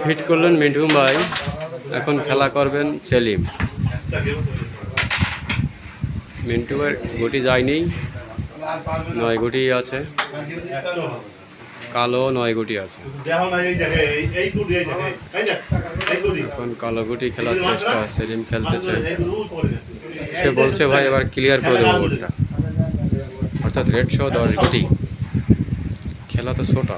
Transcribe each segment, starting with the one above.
Hit করলেন মিঠু ভাই, এখন খেলা করবেন সেলিম। মিন্টু ভাই গুটি যায়নি, 9 গুটি আছে, কালো 9 গুটি আছে। এখন কালো গুটি খেলার চেষ্টা, সেলিম খেলতেছে। সে বলছে ভাই এবার ক্লিয়ার করে দেবো বোর্ডটা, অর্থাৎ রেড শো 10 গুটি। খেলা তো ছোটা,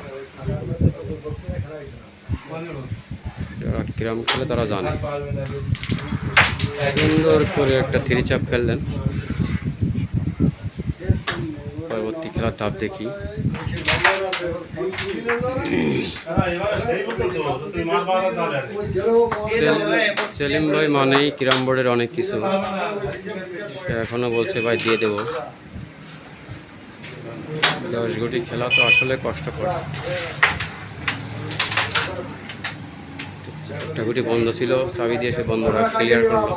যারা কিরম খেলে তারা জানে। সুন্দর করে একটা 3 চাপ খেললেন। পরবর্তী খেলার ধাপ দেখি। সেলিম ভাই মানেই ক্যারাম বোর্ডের অনেক কিছু, সে এখনো বলছে ভাই দিয়ে দেব। 10 গুটি খেলা তো আসলে কষ্টকর। একটা গুটি বন্ধ ছিল, চাবি দিয়ে সে বন্ধটা ক্লিয়ার করলো।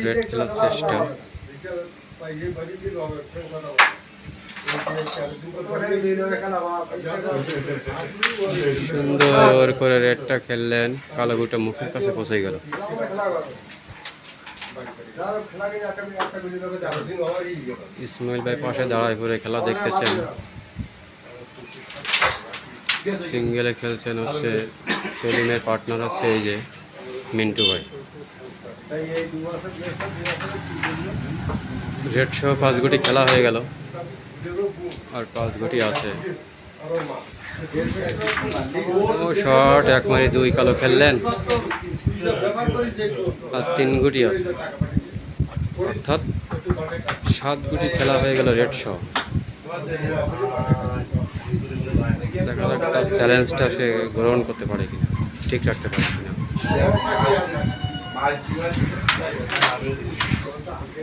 রেড খেলার চেষ্টা, সুন্দর করে রেডটা খেললেন। কালো গুটা মুখের কাছে পৌঁছে গেল। ইসমাইল ভাই পাশে দাঁড়ায় পড়ে খেলা দেখতেছেন। সিঙ্গেলে খেলছেন হচ্ছে সেলিমের পার্টনার হচ্ছে এই যে মিন্টু ভাই। রেড শো 5 গুটি খেলা হয়ে গেল, আর 5 গুটি আছে। ও শট, 1 মারি 2 কালো খেললেন, আর 3 গুটি আছে, অর্থাৎ 7 গুটি খেলা হয়ে গেল রেড শো। দেখা যাক তার চ্যালেঞ্জটা সে গ্রহণ করতে পারে কিনা, ঠিক রাখতে পারে কিনা।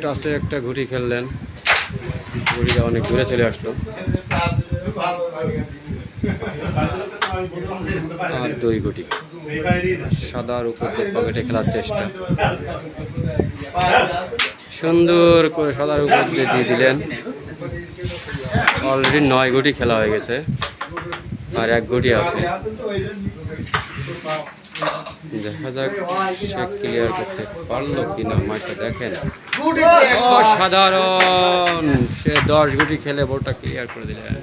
টাসে একটা ঘুড়ি খেললেন, ঘুড়িটা অনেক দূরে চলে আসলো, আর 2 গুটি। সাদার উপর পকেটে খেলার চেষ্টা, সুন্দর করে সাদার উপর দিয়ে দিলেন। অলরেডি 9 গুটি খেলা হয়ে গেছে, আর 1 গুটি আছে। দেখা যাক সে ক্লিয়ার করতে পারলো কিনা। মাঠটা দেখেন, অসাধারণ, সে 10 গুটি খেলে বোর্ডটা ক্লিয়ার করে দিলেন।